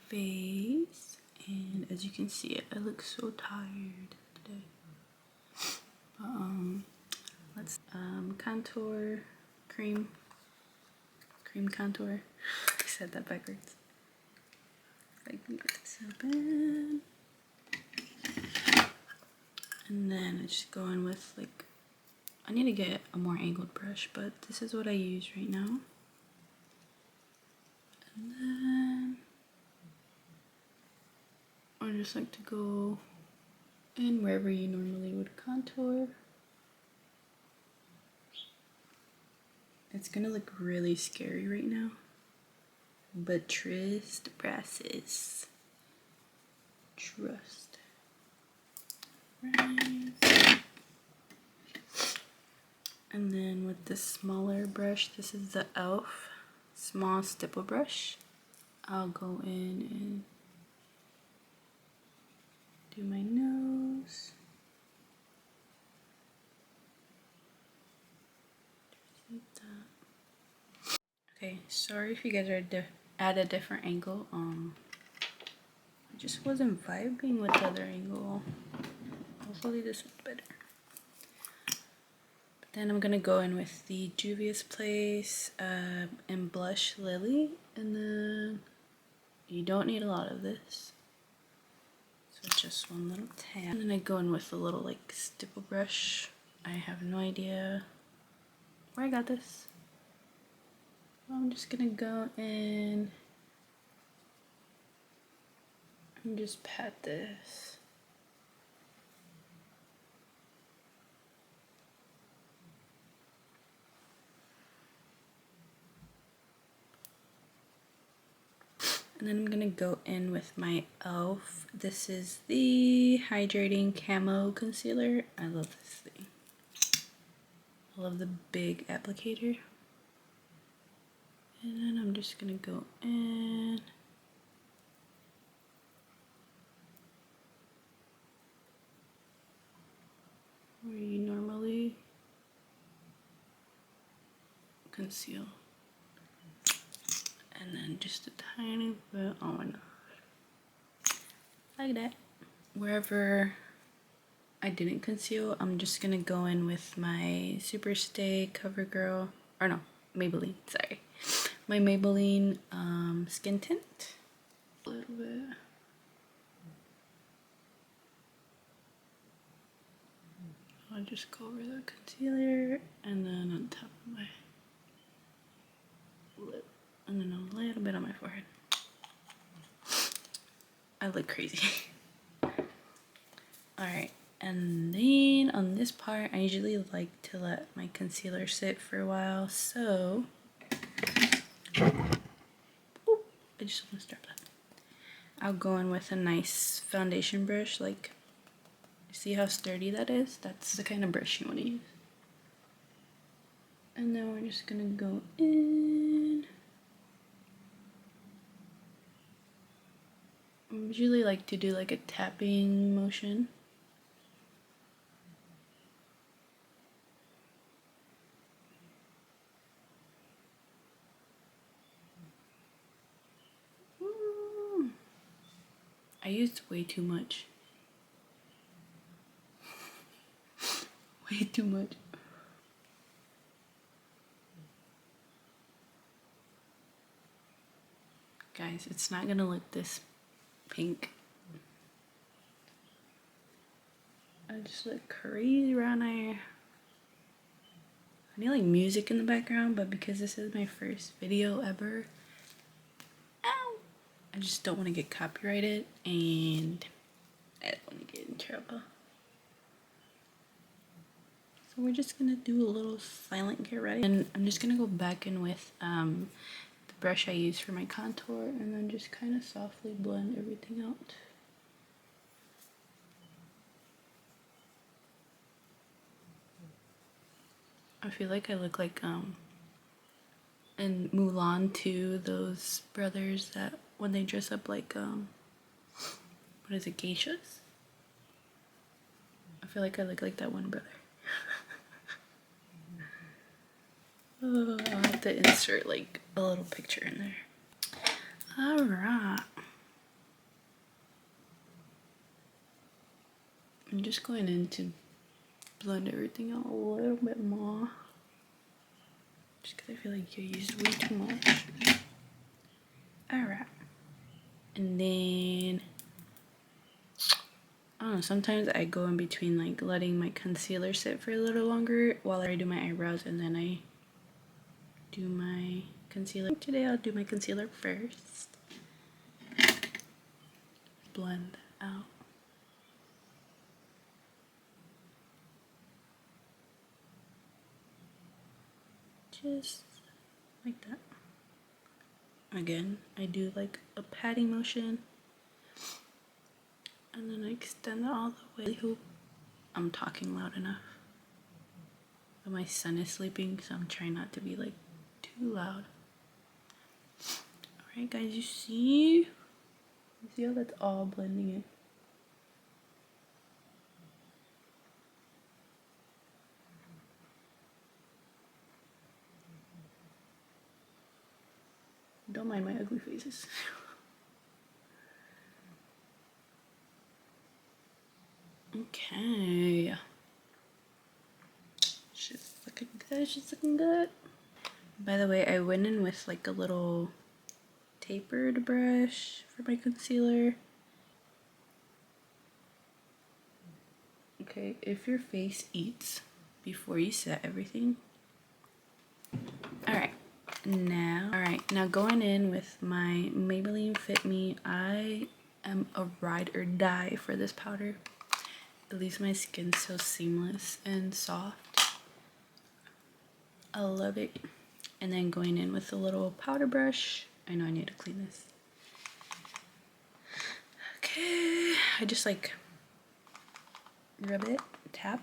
face, and as you can see, I look so tired today. But let's contour, cream contour. I said that backwards. I can get this open, and then I just go in with like, I need to get a more angled brush, but this is what I use right now. And then I just like to go in wherever you normally would contour. It's gonna look really scary right now, but trust process. Trust. Right. And then with this smaller brush, this is the e.l.f. small stipple brush. I'll go in and do my nose. Okay, sorry if you guys are at a different angle. I just wasn't vibing with the other angle. Hopefully this one's better. But then I'm gonna go in with the Juvia's Place and blush Lily, and then you don't need a lot of this, so just one little tab. And then I go in with a little like stipple brush. I have no idea where I got this. I'm just gonna go in and just pat this. And then I'm gonna go in with my e.l.f. This is the Hydrating Camo Concealer. I love this thing. I love the big applicator. And then I'm just gonna go in. Where you normally conceal. And then just a tiny bit on my nose. Like that. Wherever I didn't conceal, I'm just gonna go in with my Superstay CoverGirl, or no, Maybelline, sorry. My Maybelline skin tint. A little bit. I'll just go over the concealer and then on top of my lip, and then a little bit on my forehead. I look crazy. Alright, and then on this part, I usually like to let my concealer sit for a while, so I just want to start that. I'll go in with a nice foundation brush, like, see how sturdy that is? That's the kind of brush you want to use. And then we're just gonna go in. I usually like to do like a tapping motion. I used way too much. Way too much. Guys, it's not gonna look this pink. I just look crazy around there. I need like music in the background, but because this is my first video ever, I just don't want to get copyrighted, and I don't want to get in trouble. So we're just gonna do a little silent get ready, and I'm just gonna go back in with the brush I used for my contour, and then just kind of softly blend everything out. I feel like I look like in Mulan 2, those brothers that when they dress up like what is it, geishas? I feel like I look like that one brother. Oh, I'll have to insert like a little picture in there. Alright. I'm just going in to blend everything out a little bit more. Just because I feel like you used way too much. Alright. And then, I don't know, sometimes I go in between like letting my concealer sit for a little longer while I do my eyebrows and then I do my concealer. Today I'll do my concealer first. Blend out. Just like that. Again, I do like a patting motion and then I extend it all the way. I'm talking loud enough. But my son is sleeping, so I'm trying not to be like too loud. Alright guys, you see how that's all blending in? Don't mind my ugly faces. Okay. She's looking good, she's looking good. By the way, I went in with like a little tapered brush for my concealer. Okay, if your face eats before you set everything. Alright, now going in with my Maybelline Fit Me. I am a ride or die for this powder. It leaves my skin so seamless and soft. I love it. And then going in with a little powder brush. I know I need to clean this. Okay, I just like rub it, tap.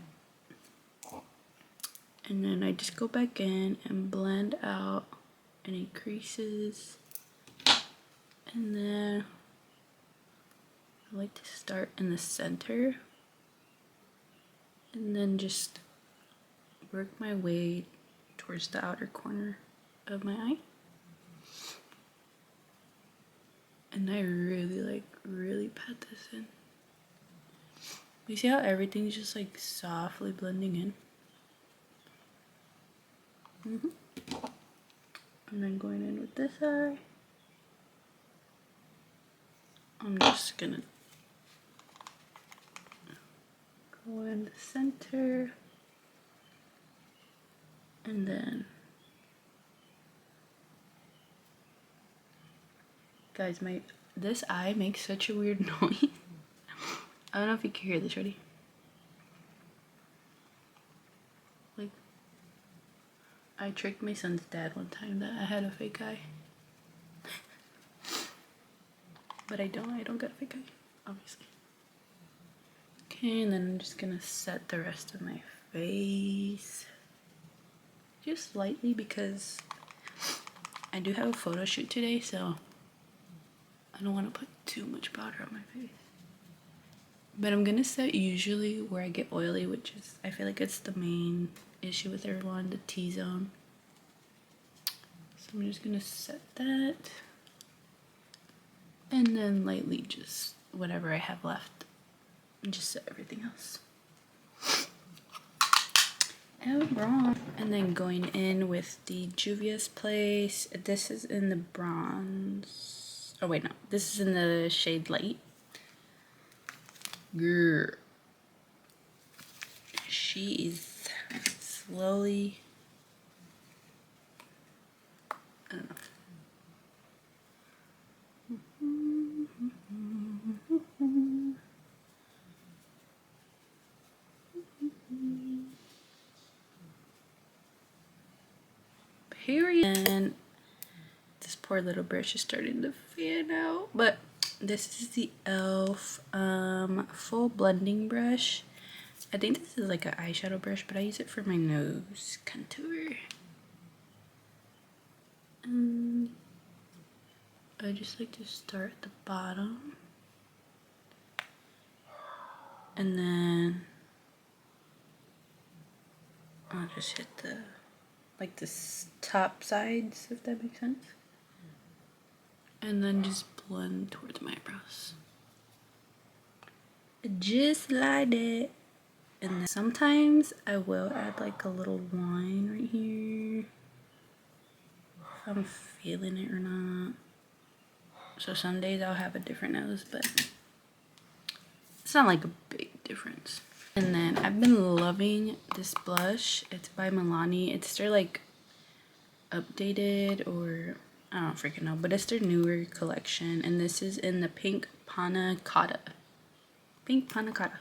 And then I just go back in and blend out any creases. And then I like to start in the center. And then just work my way towards the outer corner of my eye. And I really pat this in. You see how everything's just like softly blending in? And then going in with this eye. I'm just gonna go in the center. And then, guys, this eye makes such a weird noise. I don't know if you can hear this. Ready? Like, I tricked my son's dad one time that I had a fake eye. But I don't got a fake eye, obviously. Okay, and then I'm just gonna set the rest of my face. Just lightly because I do have a photo shoot today, so I don't want to put too much powder on my face. But I'm gonna set usually where I get oily, which is, I feel like it's the main issue with everyone, the T-zone. So I'm just gonna set that. And then lightly just whatever I have left. And just set everything else. And then going in with the Juvia's Place. This is in the bronze. Oh wait, no. This is in the shade light. Girl. She is slowly. I don't know. Period. And this poor little brush is starting to fan out, but this is the e.l.f. Full blending brush. I think this is like an eyeshadow brush, but I use it for my nose contour. I just like to start at the bottom and then I'll just hit the top sides, if that makes sense, and then just blend towards my eyebrows. just like that. And then sometimes I will add like a little wine right here if I'm feeling it or not. So some days I'll have a different nose, but it's not like a big difference. And then I've been loving this blush. It's by Milani. It's their like updated, or I don't freaking know, but it's their newer collection. And this is in the pink panna cotta. Pink panna cotta.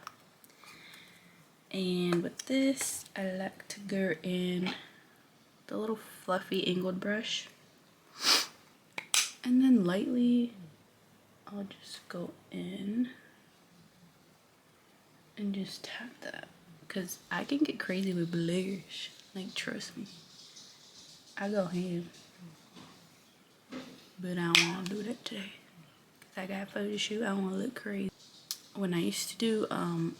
And with this, I like to go in the little fluffy angled brush. And then lightly, I'll just go in and just tap that. Because I can get crazy with blush. Like, trust me. I go ham. But I don't want to do that today. Because I got a photo shoot. I don't want to look crazy. When I used to do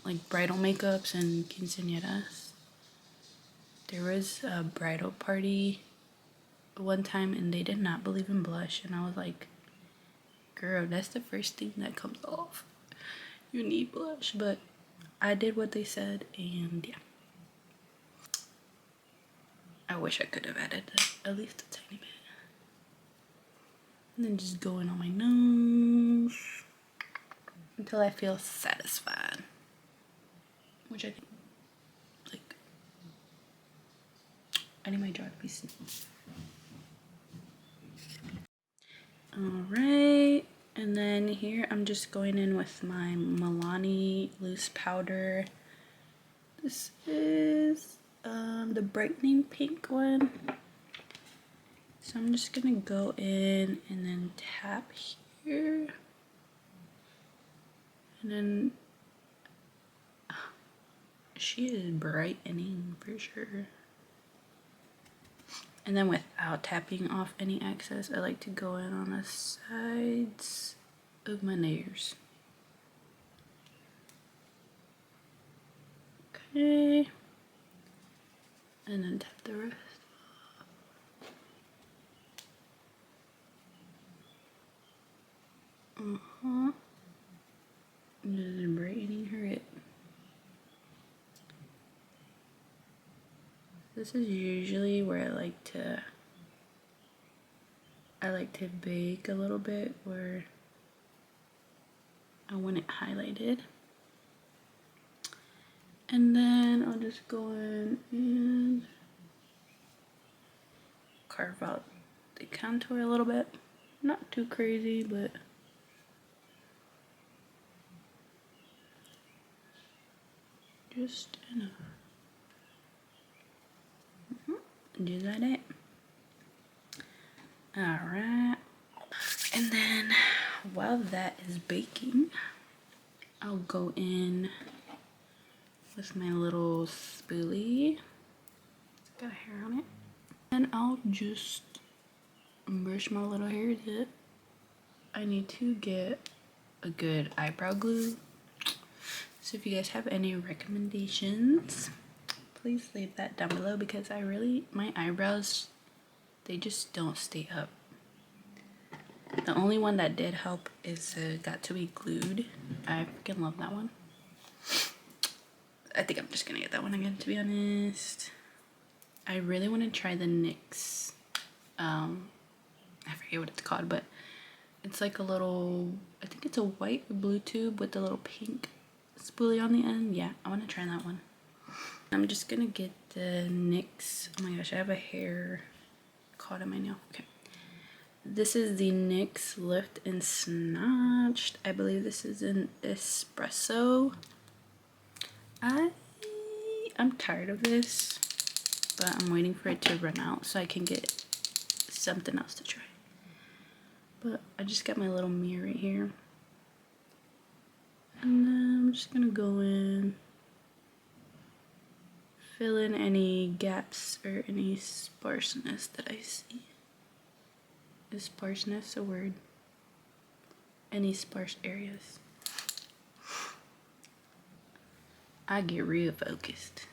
like bridal makeups and quinceañeras, there was a bridal party one time and they did not believe in blush. And I was like, girl, that's the first thing that comes off. You need blush. But I did what they said, and yeah. I wish I could have added at least a tiny bit. And then just go in on my nose until I feel satisfied. Which I think, like, I need my jaw to be simple. Alright, and then here I'm just going in with my Milani loose powder. This is the brightening pink one. So I'm just gonna go in and then tap here. And then she is brightening for sure. And then without tapping off any excess, I like to go in on the sides of my nails. Okay. And then tap the rest. Just brightening her it. This is usually where I like to bake a little bit, where I want it highlighted. And then I'll just go in and carve out the contour a little bit. Not too crazy, but just enough. Just like that. Alright. And then while that is baking, I'll go in with my little spoolie. It's got hair on it. And I'll just brush my little hair tip. I need to get a good eyebrow glue. So if you guys have any recommendations, please leave that down below, because my eyebrows, they just don't stay up. The only one that did help is Got To Be Glued. I freaking love that one. I think I'm just gonna get that one again, to be honest. I really want to try the NYX. I forget what it's called, but it's like a little, I think it's a white or blue tube with a little pink spoolie on the end. Yeah, I want to try that one. I'm just gonna get the NYX. Oh my gosh, I have a hair caught in my nail. Okay. This is the NYX Lift and Snatched. I believe this is an espresso. I'm tired of this, but I'm waiting for it to run out so I can get something else to try. But I just got my little mirror right here. And then I'm just gonna go in, fill in any gaps or any sparseness that I see. Is sparseness a word? Any sparse areas. I get real focused.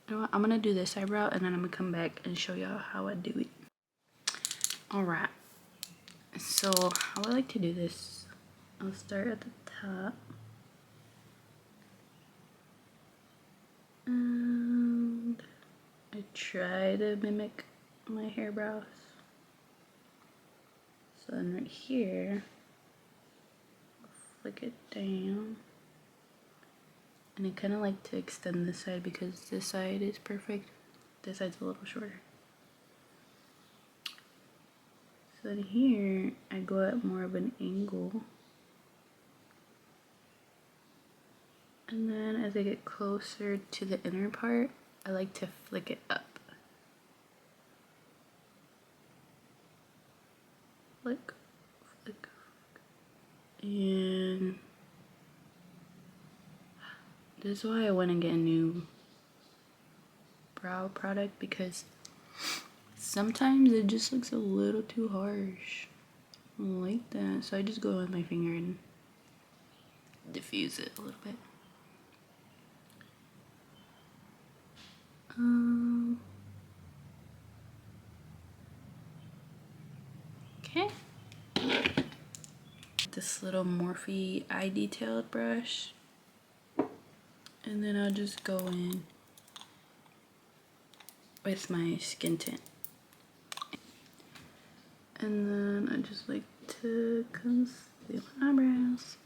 You know what? I'm gonna do this eyebrow and then I'm gonna come back and show y'all how I do it. Alright. So how I like to do this, I'll start at the top. And I try to mimic my hair brows. So then right here, flick it down. And I kind of like to extend this side because this side is perfect. This side's a little shorter. So then here, I go at more of an angle. And then as I get closer to the inner part, I like to flick it up. Flick, flick. And this is why I want to get a new brow product, because sometimes it just looks a little too harsh. I don't like that. So I just go with my finger and diffuse it a little bit. Okay. This little Morphe eye detailed brush. And then I'll just go in with my skin tint. And then I just like to conceal my eyebrows.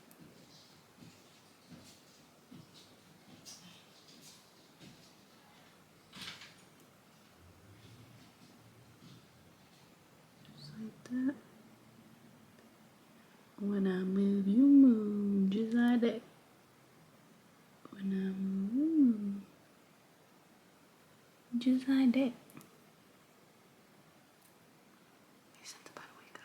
Just like that. When I move, you move, just like that. When I move, you move, just like that. Something about to wake up.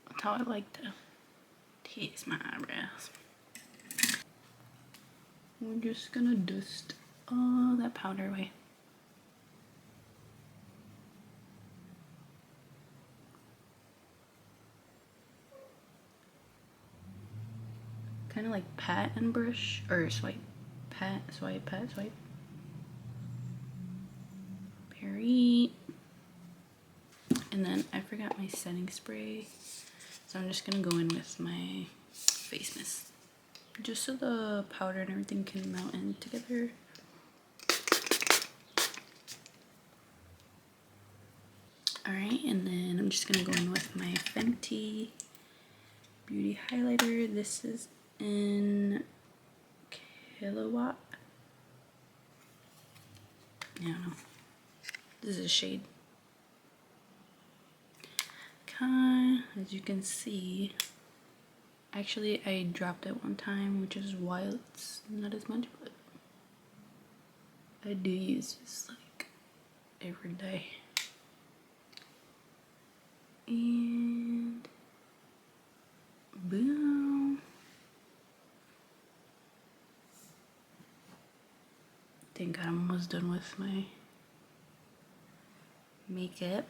That's how I like to tease my eyebrows. We're just gonna dust all that powder away. Kind of like pat and brush, or swipe. Pat, swipe, pat, swipe. Parry. And then I forgot my setting spray, so I'm just gonna go in with my face mist, just so the powder and everything can melt in together. Alright, and then I'm just gonna go in with my Fenty Beauty Highlighter. This is in Kilowatt. I don't know. This is a shade. As you can see, actually I dropped it one time, which is why it's not as much, but I do use this like every day. And boom. I think I'm almost done with my makeup.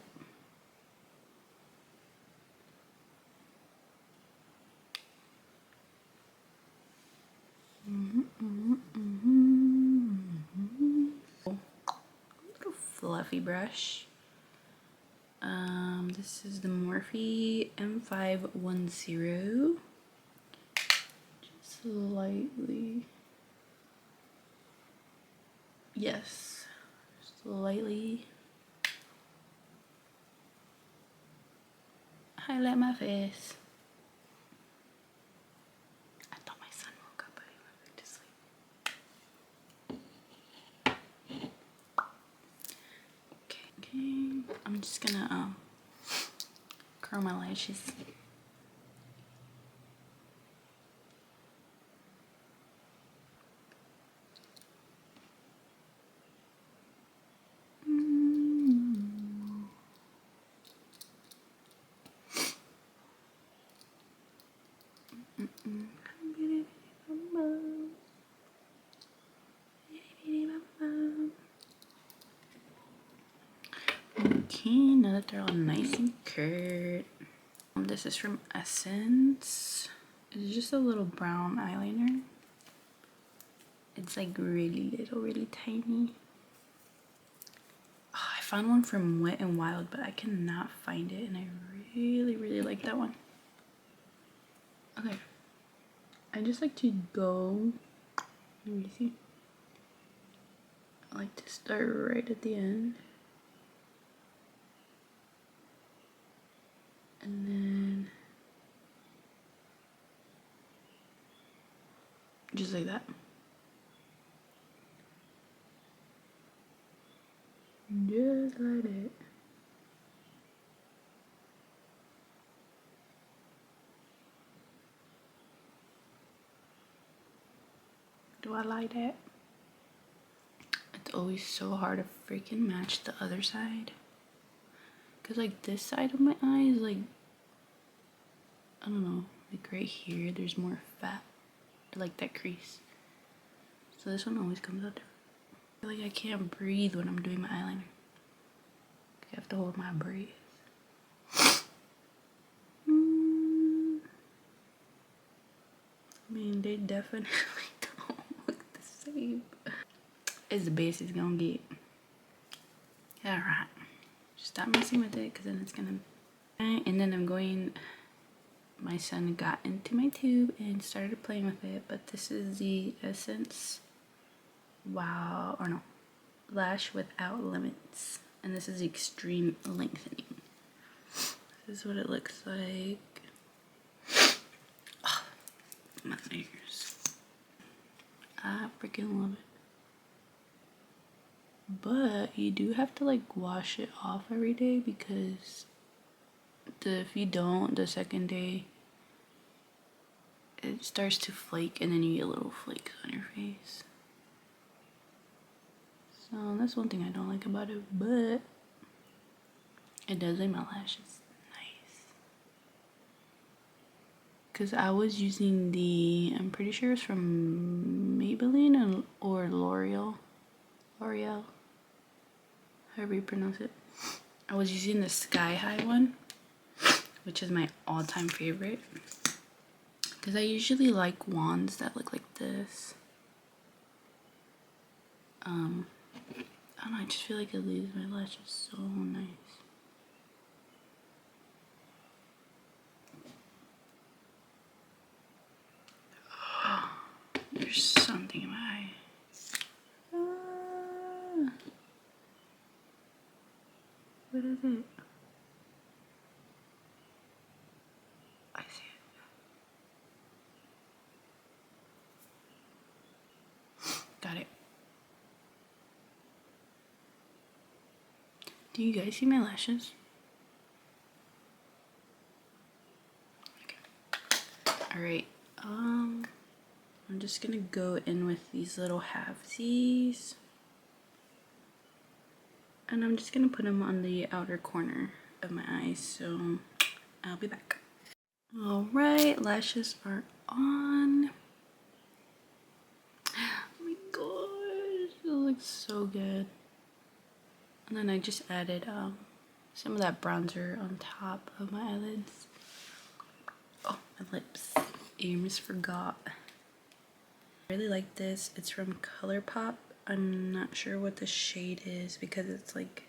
Little fluffy brush. This is the Morphe M510. Just lightly. Yes, just lightly highlight my face. I thought my son woke up, but he went back to sleep. Okay. I'm just gonna curl my lashes. Okay, now that they're all nice and curved. This is from Essence. It's just a little brown eyeliner. It's like really little, really tiny. Oh, I found one from Wet n Wild, but I cannot find it, and I really like that one. Okay, I just like to go, let me see, I like to start right at the end, and then just like that. Just like it. Do I like that? It's always so hard to freaking match the other side. Cause like this side of my eye is like, I don't know, like right here there's more fat. I like that crease. So this one always comes out different. I feel like I can't breathe when I'm doing my eyeliner. I have to hold my breath. I mean, they definitely don't look the same. As the base is gonna get. Alright. Just stop messing with it because then it's gonna. And then I'm going. My son got into my tube and started playing with it, but this is the Essence Wow, or no, Lash Without Limits. And this is the Extreme Lengthening. This is what it looks like. Oh, my fingers. I freaking love it. But you do have to like wash it off every day because if you don't, the second day it starts to flake and then you get little flakes on your face. So that's one thing I don't like about it, but it does make my lashes nice. Cause I was using the, I'm pretty sure it's from Maybelline or L'Oreal, however you pronounce it. I was using the Sky High one, which is my all-time favorite. Because I usually like wands that look like this. I don't know, I just feel like it leaves my lashes so nice. Oh, there's something in my eye. What is it? I see it. Got it. Do you guys see my lashes? Okay. Alright. I'm just gonna go in with these little halvesies. And I'm just gonna put them on the outer corner of my eyes, so I'll be back. Alright, lashes are on. Oh my gosh, it looks so good. And then I just added some of that bronzer on top of my eyelids. Oh, my lips. I almost forgot. I really like this. It's from ColourPop. I'm not sure what the shade is because it's like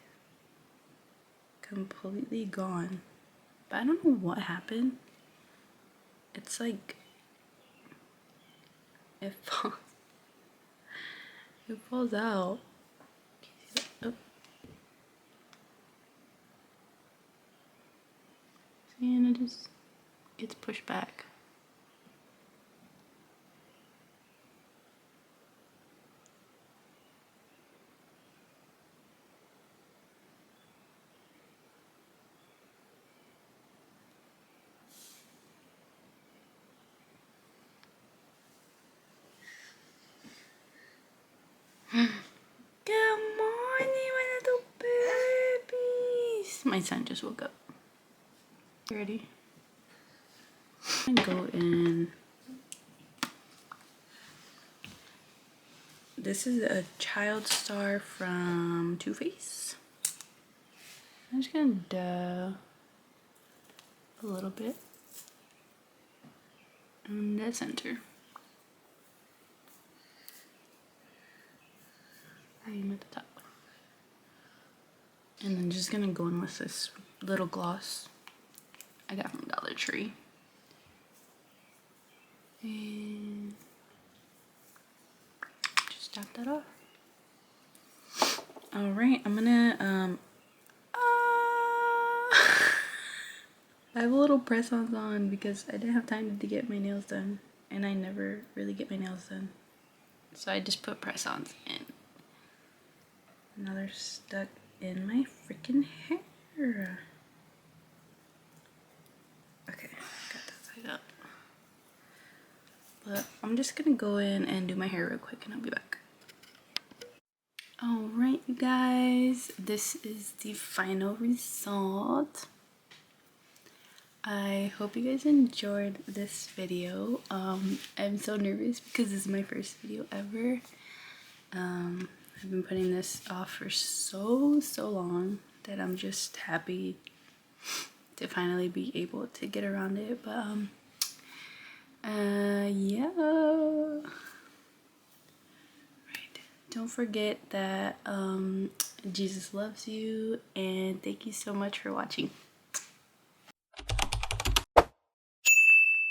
completely gone. But I don't know what happened. It's like it falls out. Oh. See, and it just gets pushed back. Good morning, my little babies. My son just woke up. You ready? I'm gonna go in. This is a Child Star from Too Faced. I'm just gonna dab a little bit in the center. cream at the top. And then just gonna go in with this little gloss I got from Dollar Tree. And just tap that off. Alright, I'm gonna I have a little press-ons on because I didn't have time to get my nails done, and I never really get my nails done. So I just put press-ons in. Now they're stuck in my freaking hair. Okay, got that side up. But I'm just gonna go in and do my hair real quick and I'll be back. Alright, you guys, this is the final result. I hope you guys enjoyed this video. I'm so nervous because this is my first video ever. I've been putting this off for so long that I'm just happy to finally be able to get around it. But yeah. Right. Don't forget that Jesus loves you, and thank you so much for watching.